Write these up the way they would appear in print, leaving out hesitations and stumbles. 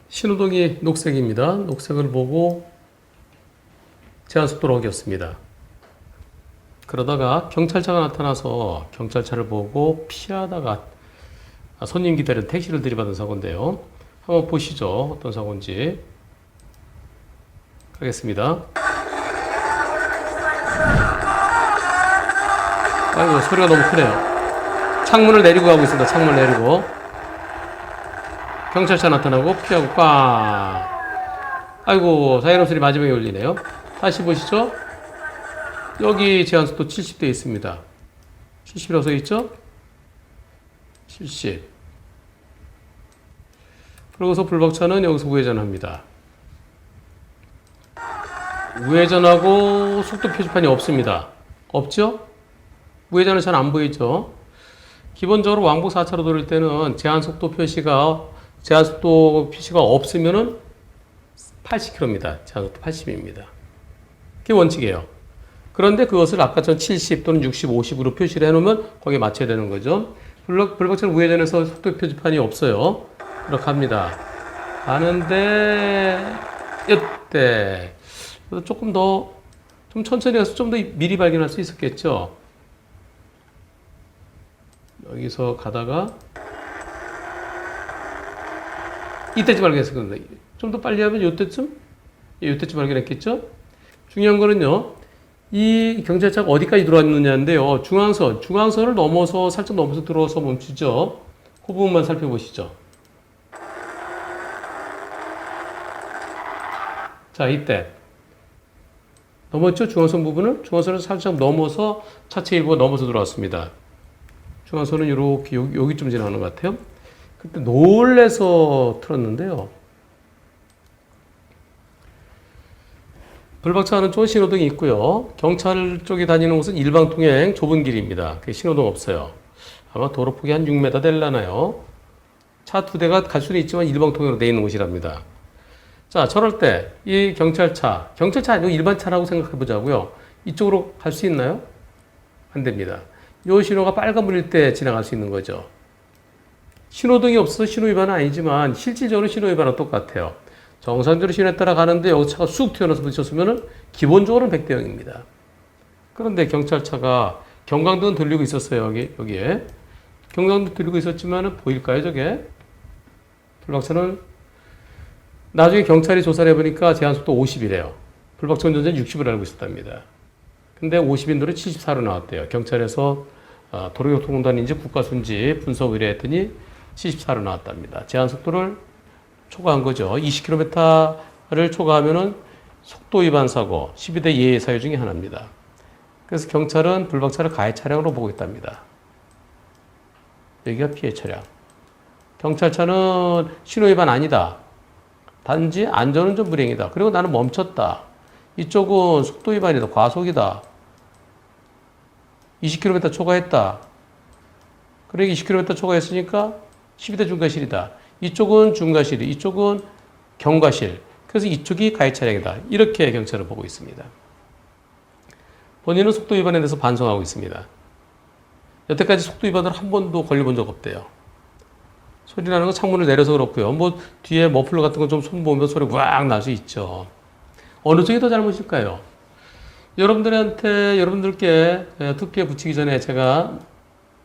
신호등이 녹색입니다. 녹색을 보고 제한속도를 어겼습니다. 그러다가 경찰차가 나타나서 경찰차를 보고 피하다가 손님 기다리는 택시를 들이받은 사고인데요. 한번 보시죠. 어떤 사고인지. 가겠습니다. 아이고, 소리가 너무 크네요. 창문을 내리고 가고 있습니다. 창문을 내리고. 경찰차 나타나고 피하고 꽝. 아이고, 사이렌 소리 마지막에 울리네요. 다시 보시죠. 여기 제한속도 70대 있습니다. 70이라고 써 있죠? 70. 그러고서 불박차는 여기서 우회전합니다. 우회전하고 속도 표지판이 없습니다. 없죠? 우회전은 잘 안 보이죠? 기본적으로 왕복 4차로 돌릴 때는 제한속도 표시가 없으면은 80km입니다. 제한속도 80입니다. 그게 원칙이에요. 그런데 그것을 아까처럼 70 또는 60, 50으로 표시를 해놓으면 거기에 맞춰야 되는 거죠. 불박차는 우회전해서 속도 표지판이 없어요. 이렇게 합니다. 가는데 이때 조금 더 좀 천천히 가서 좀 더 미리 발견할 수 있었겠죠. 여기서 가다가 이때쯤 발견했을 겁니다. 좀 더 빨리 하면 이때쯤 발견했겠죠. 중요한 거는요, 이 경찰차가 어디까지 들어왔느냐인데요. 중앙선을 넘어서 살짝 넘어서 들어와서 멈추죠. 그 부분만 살펴보시죠. 자, 이때 넘었죠? 중앙선 부분을. 중앙선을 살짝 넘어서 차체 일부가 넘어서 들어왔습니다. 중앙선은 이렇게 여기쯤 지나가는 것 같아요. 그때 놀래서 틀었는데요. 불박차하는 쪽은 신호등이 있고요. 경찰 쪽이 다니는 곳은 일방통행 좁은 길입니다. 신호등 없어요. 아마 도로 폭이 한 6m 될라나요. 차 두 대가 갈 수는 있지만 일방통행으로 되어 있는 곳이랍니다. 자, 저럴 때 이 경찰차 아니고 일반 차라고 생각해 보자고요. 이쪽으로 갈 수 있나요? 안 됩니다. 이 신호가 빨간불일 때 지나갈 수 있는 거죠. 신호등이 없어서 신호위반은 아니지만 실질적으로 신호위반은 똑같아요. 정상적으로 신호에 따라 가는데 여기 차가 쑥 튀어나와서 부딪혔으면 기본적으로는 100대 0입니다. 그런데 경찰차가 경광등 돌리고 있었어요. 여기에. 경광등 돌리고 있었지만 보일까요, 저게? 불박차는 나중에 경찰이 조사를 해보니까 제한속도 50이래요. 불박차 운전자는 60을 알고 있었답니다. 근데 50인도로 74로 나왔대요. 경찰에서 도로교통공단인지 국가순지 분석 의뢰했더니 74로 나왔답니다. 제한속도를 초과한 거죠. 20km를 초과하면은 속도 위반 사고 12대 예외 사유 중에 하나입니다. 그래서 경찰은 불박차를 가해 차량으로 보고 있답니다. 여기가 피해 차량. 경찰차는 신호 위반 아니다. 단지 안전운전 불행이다. 그리고 나는 멈췄다. 이쪽은 속도 위반이다. 과속이다. 20km 초과했다. 그러니까 20km 초과했으니까 12대 중과실이다. 이쪽은 중과실, 이쪽은 경과실. 그래서 이쪽이 가해 차량이다. 이렇게 경찰을 보고 있습니다. 본인은 속도 위반에 대해서 반성하고 있습니다. 여태까지 속도 위반을 한 번도 걸려본 적 없대요. 소리 나는 건 창문을 내려서 그렇고요. 뭐 뒤에 머플러 같은 거 좀 손보면 소리 꽉 날 수 있죠. 어느 쪽이 더 잘못일까요? 여러분들께 투표에 붙이기 전에 제가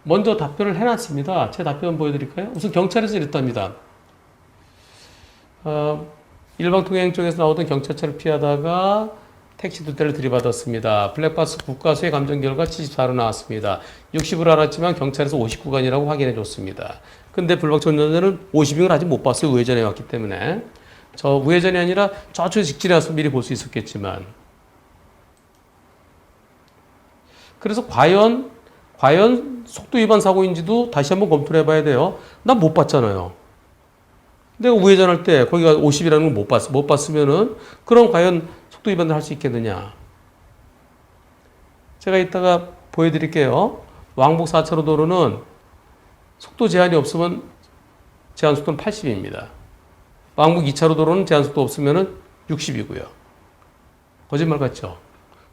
먼저 답변을 해놨습니다. 제 답변 보여드릴까요? 우선 경찰에서 이랬답니다. 일방통행 쪽에서 나오던 경찰차를 피하다가 택시 두 대를 들이받았습니다. 블랙박스 국가수의 감정 결과 74로 나왔습니다. 60으로 알았지만 경찰에서 59간이라고 확인해 줬습니다. 근데 불박차 운전자는 50을 아직 못 봤어요. 우회전해 왔기 때문에. 저 우회전이 아니라 저쪽에 직진해 와서 미리 볼 수 있었겠지만. 그래서 과연 속도 위반 사고인지도 다시 한번 검토를 해봐야 돼요. 난 못 봤잖아요. 내가 우회전할 때 거기가 50이라는 걸 못 봤으면은 그럼 과연 속도 위반을 할 수 있겠느냐. 제가 이따가 보여드릴게요. 왕복 4차로 도로는 속도 제한이 없으면 제한 속도는 80입니다. 왕복 2차로 도로는 제한 속도 없으면 60이고요. 거짓말 같죠?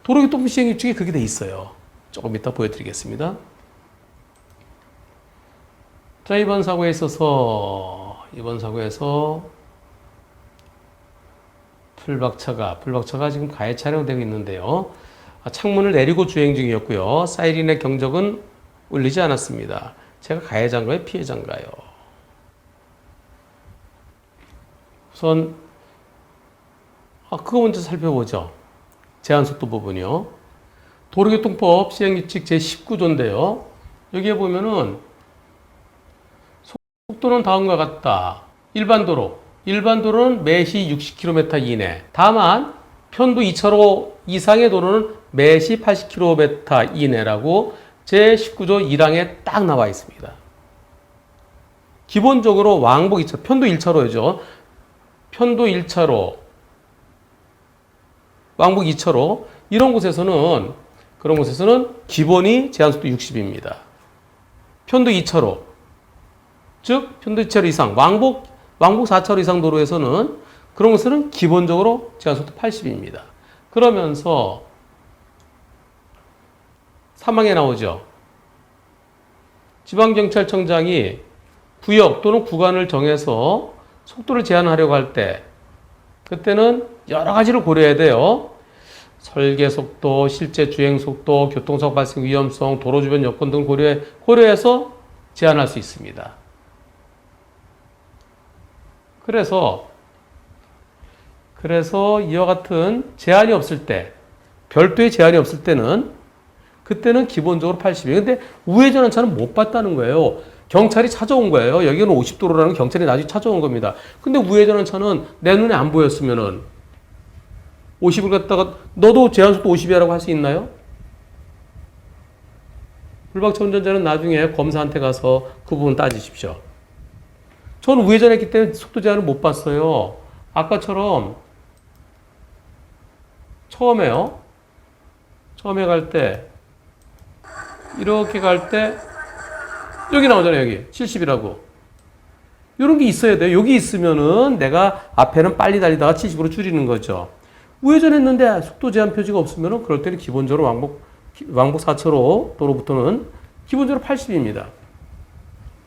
도로교통부 시행 규칙에 그게 돼 있어요. 조금 이따 보여드리겠습니다. 자, 이번 사고에서 불박차가 지금 가해 촬영되고 있는데요. 창문을 내리고 주행 중이었고요. 사이렌의 경적은 울리지 않았습니다. 제가 가해자인가요? 피해자인가요? 우선 그거 먼저 살펴보죠. 제한속도 부분이요. 도로교통법 시행규칙 제19조인데요. 여기에 보면은 속도는 다음과 같다. 일반도로는 매시 60km 이내. 다만 편도 2차로 이상의 도로는 매시 80km 이내라고 제19조 1항에 딱 나와 있습니다. 기본적으로 왕복 2차, 편도 1차로죠. 편도 1차로, 왕복 2차로 그런 곳에서는 기본이 제한속도 60입니다. 편도 2차로, 즉 편도 2차로 이상, 왕복 4차로 이상 도로에서는 그런 곳에서는 기본적으로 제한속도 80입니다. 그러면서 사망에 나오죠. 지방경찰청장이 구역 또는 구간을 정해서 속도를 제한하려고 할 때 그때는 여러 가지를 고려해야 돼요. 설계 속도, 실제 주행 속도, 교통사고 발생 위험성, 도로 주변 여건 등을 고려해서 제한할 수 있습니다. 그래서 이와 같은 제한이 없을 때, 별도의 제한이 없을 때는 그때는 기본적으로 80이에요. 근데 우회전환차는 못 봤다는 거예요. 경찰이 찾아온 거예요. 여기는 50도로라는 경찰이 나중에 찾아온 겁니다. 근데 우회전환차는 내 눈에 안 보였으면은 50을 갖다가 너도 제한속도 50이라고 할 수 있나요? 불박차 운전자는 나중에 검사한테 가서 그 부분 따지십시오. 저는 우회전했기 때문에 속도 제한을 못 봤어요. 아까처럼 처음에 갈 때 이렇게 갈 때 여기 나오잖아요. 여기 70이라고. 이런 게 있어야 돼요. 여기 있으면은 내가 앞에는 빨리 달리다가 70으로 줄이는 거죠. 우회전했는데 속도 제한 표지가 없으면은 그럴 때는 기본적으로 왕복 4차로 도로부터는 기본적으로 80입니다.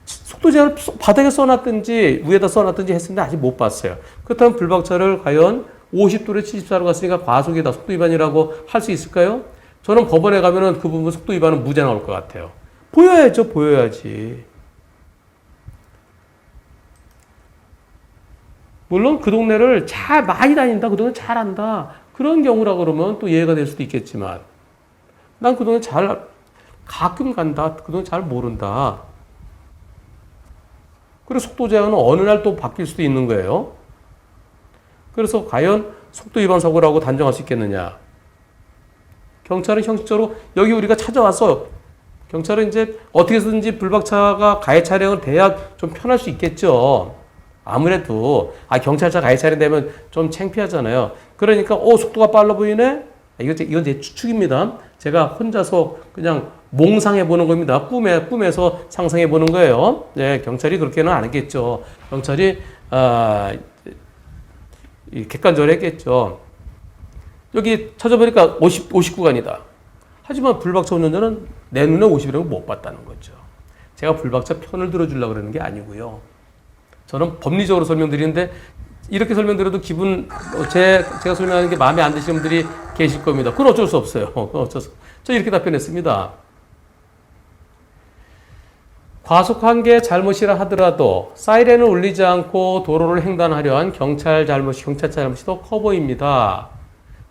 속도 제한을 바닥에 써놨든지 위에다 써놨든지 했는데 아직 못 봤어요. 그렇다면 불박차를 과연 50도로 74로 갔으니까 과속이다, 속도 위반이라고 할 수 있을까요? 저는 법원에 가면은 그 부분 속도 위반은 무죄 나올 것 같아요. 보여야지. 물론 그 동네를 잘 많이 다닌다, 그 동네 잘 안다. 그런 경우라 그러면 또 이해가 될 수도 있겠지만 난 그 동네 가끔 간다, 그 동네 잘 모른다. 그래서 속도 제한은 어느 날 또 바뀔 수도 있는 거예요. 그래서 과연 속도 위반 사고라고 단정할 수 있겠느냐. 경찰은 형식적으로 여기 우리가 찾아와서 경찰은 이제 어떻게 해서든지 불박차가 가해 차량을 돼야 좀 편할 수 있겠죠. 아무래도 경찰차 가해 차량 되면 좀 창피하잖아요. 그러니까 속도가 빨라 보이네. 이건 제 추측입니다. 제가 혼자서 그냥 몽상해 보는 겁니다. 꿈에서 상상해 보는 거예요. 네, 경찰이 그렇게는 안 했겠죠. 경찰이 객관적으로 했겠죠. 여기 찾아보니까 59간이다. 하지만 불박차 운전자는 내 눈에 50이라고 못 봤다는 거죠. 제가 불박차 편을 들어주려고 그러는 게 아니고요. 저는 법리적으로 설명드리는데 이렇게 설명드려도 제가 설명하는 게 마음에 안 드시는 분들이 계실 겁니다. 그건 어쩔 수 없어요. 저 이렇게 답변했습니다. 과속한 게 잘못이라 하더라도 사이렌을 울리지 않고 도로를 횡단하려 한 경찰차 잘못이 더 커 보입니다.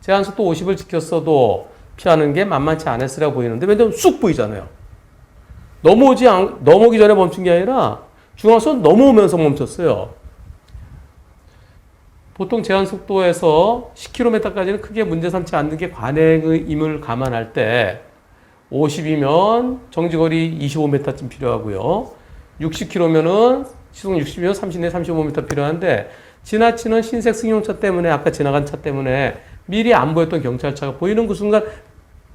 제한속도 50을 지켰어도 피하는 게 만만치 않았으라 보이는데 왜냐면 쑥 보이잖아요. 넘어오기 전에 멈춘 게 아니라 중앙선 넘어오면서 멈췄어요. 보통 제한속도에서 10km까지는 크게 문제 삼지 않는 게 관행임을 감안할 때 50이면 정지거리 25m쯤 필요하고요. 60km면은 시속 60이면 30내 35m 필요한데 지나치는 흰색 승용차 때문에 아까 지나간 차 때문에 미리 안 보였던 경찰차가 보이는 그 순간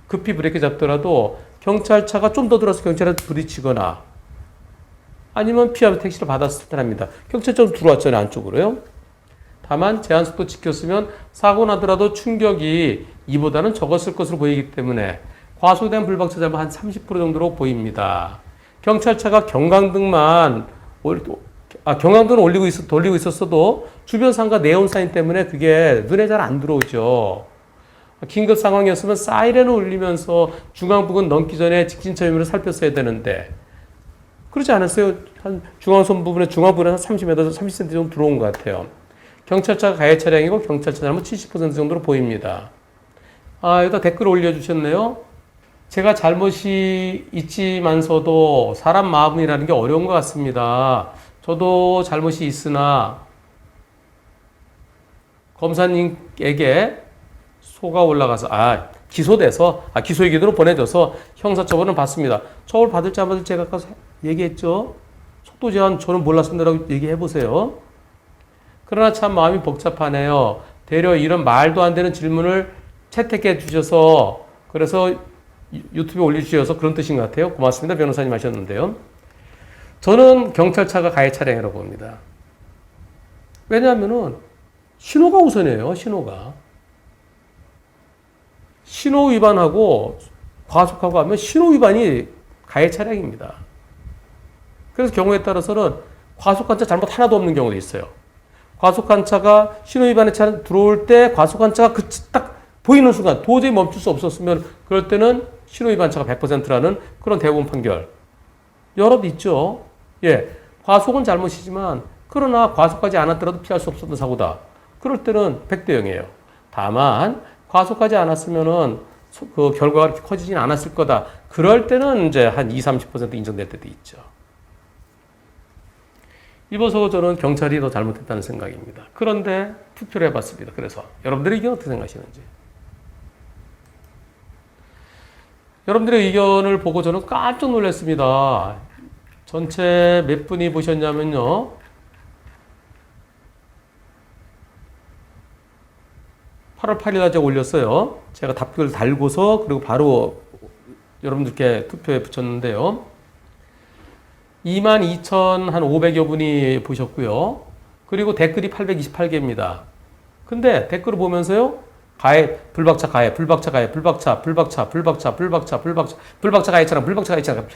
급히 브레이크 잡더라도 경찰차가 좀 더 들어서 경찰한테 부딪히거나 아니면 피하면 택시를 받았을 때랍니다. 경찰차가 들어왔잖아요, 안쪽으로요. 다만 제한속도 지켰으면 사고 나더라도 충격이 이보다는 적었을 것으로 보이기 때문에 과속된 불박차 잡아 한 30% 정도로 보입니다. 경찰차가 경광등만 경광등을 돌리고 있었어도 주변 상가 네온 사인 때문에 그게 눈에 잘 안 들어오죠. 긴급 상황이었으면 사이렌을 울리면서 중앙 부근 넘기 전에 직진차 유무를 살폈어야 되는데 그러지 않았어요. 한 중앙선 부분에 중앙부분에 한 30m, 30cm 정도 들어온 것 같아요. 경찰차가 가해 차량이고 경찰차 잘못 70% 정도로 보입니다. 여기다 댓글 올려주셨네요. 제가 잘못이 있지만서도 사람 마음이라는 게 어려운 것 같습니다. 저도 잘못이 있으나 검사님에게 소가 올라가서 기소돼서 기소 의견으로 보내줘서 형사처벌은 받습니다. 처벌 받을지 안 받을지 제가 아까 얘기했죠. 속도 제한 저는 몰랐습니다라고 얘기해 보세요. 그러나 참 마음이 복잡하네요. 되려 이런 말도 안 되는 질문을 채택해 주셔서 그래서 유튜브에 올려주셔서 그런 뜻인 것 같아요. 고맙습니다. 변호사님 하셨는데요. 저는 경찰차가 가해 차량이라고 봅니다. 왜냐하면은 신호가 우선이에요. 신호 위반하고 과속하고 하면 신호 위반이 가해 차량입니다. 그래서 경우에 따라서는 과속한 차 잘못 하나도 없는 경우도 있어요. 과속한 차가 신호 위반의 차 들어올 때 과속한 차가 딱 보이는 순간 도저히 멈출 수 없었으면 그럴 때는 신호 위반 차가 100%라는 그런 대법원 판결 여러 있죠. 과속은 잘못이지만 그러나 과속하지 않았더라도 피할 수 없었던 사고다. 그럴 때는 100대 0이에요. 다만 과속하지 않았으면은 그 결과가 그렇게 커지진 않았을 거다. 그럴 때는 이제 한 20-30% 인정될 때도 있죠. 이보서 저는 경찰이 더 잘못했다는 생각입니다. 그런데 투표를 해봤습니다. 그래서 여러분들의 의견 어떻게 생각하시는지. 여러분들의 의견을 보고 저는 깜짝 놀랐습니다. 전체 몇 분이 보셨냐면요. 8월 8일날 제가 올렸어요. 제가 답글을 달고서 그리고 바로 여러분들께 투표에 붙였는데요. 22,500여 분이 보셨고요. 그리고 댓글이 828개입니다. 근데 댓글을 보면서요. 불박차 가해 차량, 불박차 가해 차량, 불박차 가해 차량,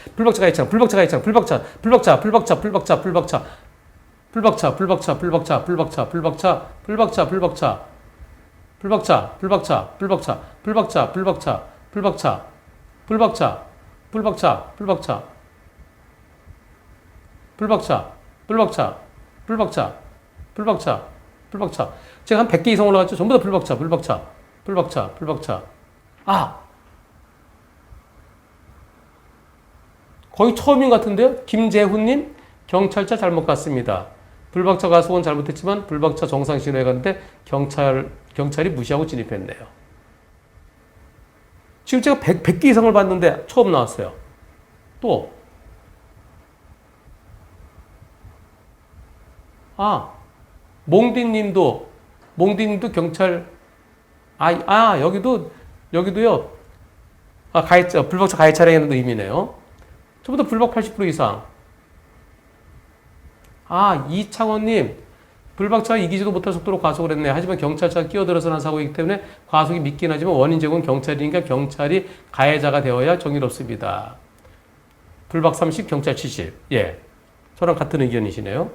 제가 한 100개 이상 올라갔죠. 전부 다 불박차. 거의 처음인 것 같은데요. 김재훈님, 경찰차 잘못 갔습니다. 불박차 과속은 잘못했지만 불박차 정상 신호에 갔는데 경찰이 무시하고 진입했네요. 지금 제가 100개 이상을 봤는데 처음 나왔어요. 또 몽디님도 경찰 여기도요. 불박차 가해 차량이라는 의미네요. 저보다 불박 80% 이상. 이창원님, 불박차가 이기지도 못할 속도로 과속을 했네. 하지만 경찰차가 끼어들어서 난 사고이기 때문에 과속이 믿긴 하지만 원인 제공은 경찰이니까 경찰이 가해자가 되어야 정의롭습니다. 불박 30, 경찰 70. 저랑 같은 의견이시네요.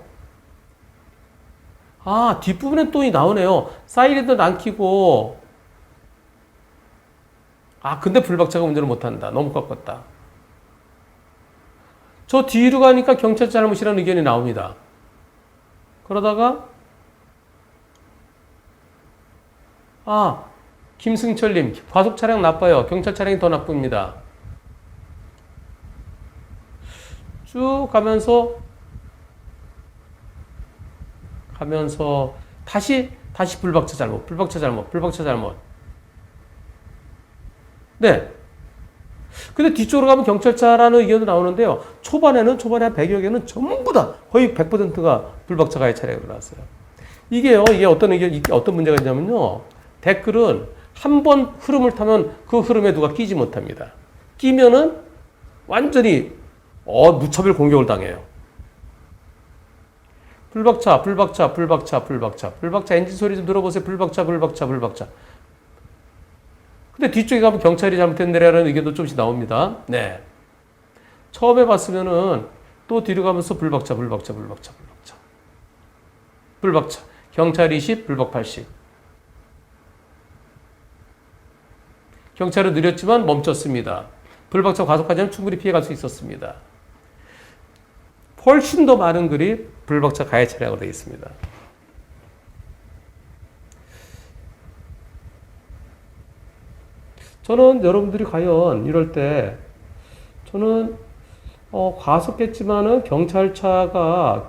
뒷부분에 또 나오네요. 사이렌도 안 켜고. 근데 불박차가 운전을 못한다. 너무 꺾었다. 저 뒤로 가니까 경찰 잘못이라는 의견이 나옵니다. 그러다가 김승철님, 과속 차량 나빠요. 경찰 차량이 더 나쁩니다. 쭉 가면서 다시 불박차 잘못. 네. 근데 뒤쪽으로 가면 경찰차라는 의견도 나오는데요. 초반에 한 100여 개는 전부 다 거의 100%가 불박차 가해 차량으로 나왔어요. 이게 어떤 문제가 있냐면요. 댓글은 한 번 흐름을 타면 그 흐름에 누가 끼지 못합니다. 끼면은 완전히 무차별 공격을 당해요. 불박차 엔진 소리 좀 들어보세요. 불박차. 근데 뒤쪽에 가면 경찰이 잘못했네라는 의견도 조금씩 나옵니다. 처음에 봤으면은 또 뒤로 가면서 불박차. 불박차. 경찰 20, 불박 80. 경찰은 느렸지만 멈췄습니다. 불박차 과속하자면 충분히 피해갈 수 있었습니다. 훨씬 더 많은 글이 불박차 가해 차량으로 되어 있습니다. 저는 여러분들이 과연 이럴 때 저는 과속했지만은 경찰차가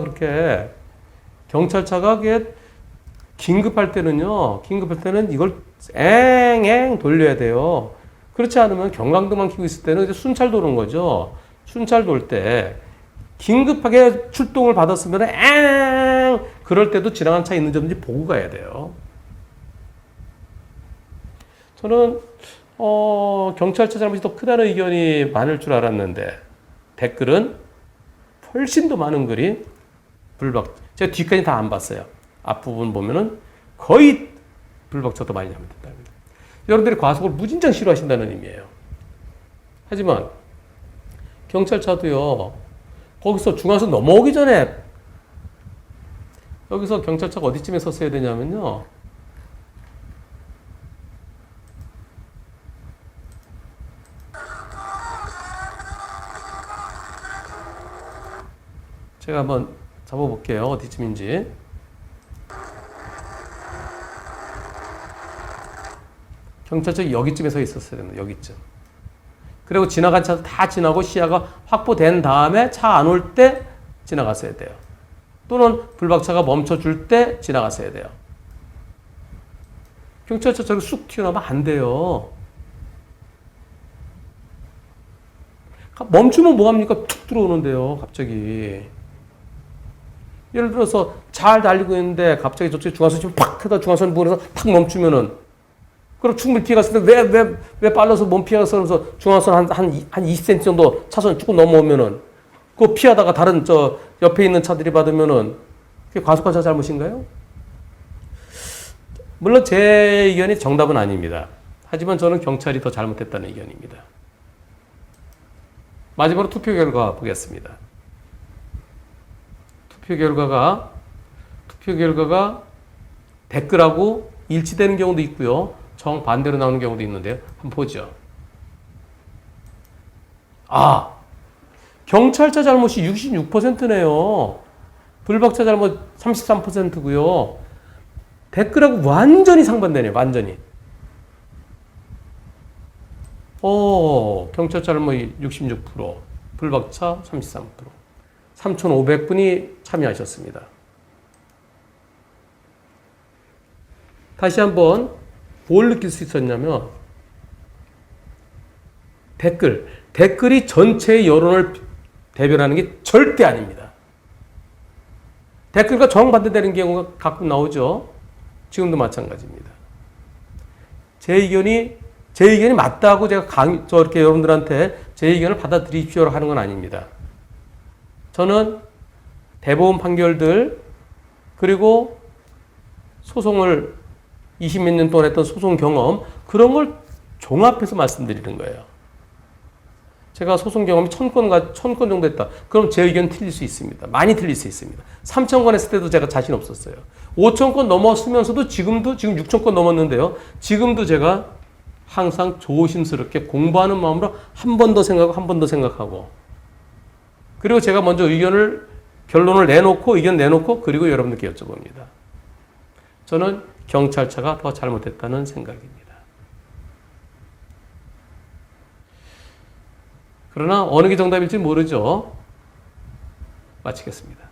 그렇게 긴급할 때는 이걸 앵앵 돌려야 돼요. 그렇지 않으면 경광등만 켜고 있을 때는 이제 순찰 도는 거죠. 순찰 돌 때 긴급하게 출동을 받았으면 그럴 때도 지나간 차 있는지 없는지 보고 가야 돼요. 저는 경찰차 잘못이 더 크다는 의견이 많을 줄 알았는데 댓글은 훨씬 더 많은 글이 제가 뒤까지 다 안 봤어요. 앞부분 보면은 거의 불박차도 많이 잘못됐답니다. 여러분들이 과속을 무진장 싫어하신다는 의미예요. 하지만 경찰차도요, 거기서 중앙선 넘어오기 전에 여기서 경찰차가 어디쯤에 섰어야 되냐면요, 제가 한번 잡아볼게요. 어디쯤인지. 경찰차 여기쯤에 서 있었어야 됩니다. 여기쯤. 그리고 지나간 차도 다 지나고 시야가 확보된 다음에 차 안 올 때 지나갔어야 돼요. 또는 불박차가 멈춰줄 때 지나갔어야 돼요. 경찰차 저렇게 쑥 튀어나오면 안 돼요. 멈추면 뭐합니까? 툭 들어오는데요. 갑자기. 예를 들어서 잘 달리고 있는데 갑자기 저쪽에 중앙선 팍 하다 중앙선 부근에서 팍 멈추면은 그럼 충분히 피해갔을 때 왜 빨라서 몸 피해갔어? 그러면서 중앙선 한 20cm 정도 차선 조금 넘어오면은 그거 피하다가 다른 옆에 있는 차들이 받으면은 그게 과속한 차 잘못인가요? 물론 제 의견이 정답은 아닙니다. 하지만 저는 경찰이 더 잘못했다는 의견입니다. 마지막으로 투표 결과 보겠습니다. 투표 결과가 댓글하고 일치되는 경우도 있고요. 정반대로 나오는 경우도 있는데요. 한번 보죠. 경찰차 잘못이 66%네요. 불박차 잘못 33%고요. 댓글하고 완전히 상반되네요. 완전히. 경찰차 잘못이 66%, 불박차 33%. 3,500분이 참여하셨습니다. 다시 한번 뭘 느낄 수 있었냐면 댓글이 전체의 여론을 대변하는 게 절대 아닙니다. 댓글과 정반대되는 경우가 가끔 나오죠. 지금도 마찬가지입니다. 제 의견이 맞다고 제가 저렇게 여러분들한테 제 의견을 받아들이십시오 하는 건 아닙니다. 저는 대법원 판결들 그리고 소송을 20몇 년 동안 했던 소송 경험 그런 걸 종합해서 말씀드리는 거예요. 제가 소송 경험이 1000건 정도 했다. 그럼 제 의견 틀릴 수 있습니다. 많이 틀릴 수 있습니다. 3000건 했을 때도 제가 자신 없었어요. 5000건 넘었으면서도 지금 6000건 넘었는데요. 지금도 제가 항상 조심스럽게 공부하는 마음으로 한 번 더 생각하고 그리고 제가 먼저 결론을 내놓고 의견 내놓고 그리고 여러분들께 여쭤봅니다. 저는 경찰차가 더 잘못했다는 생각입니다. 그러나 어느 게 정답일지 모르죠. 마치겠습니다.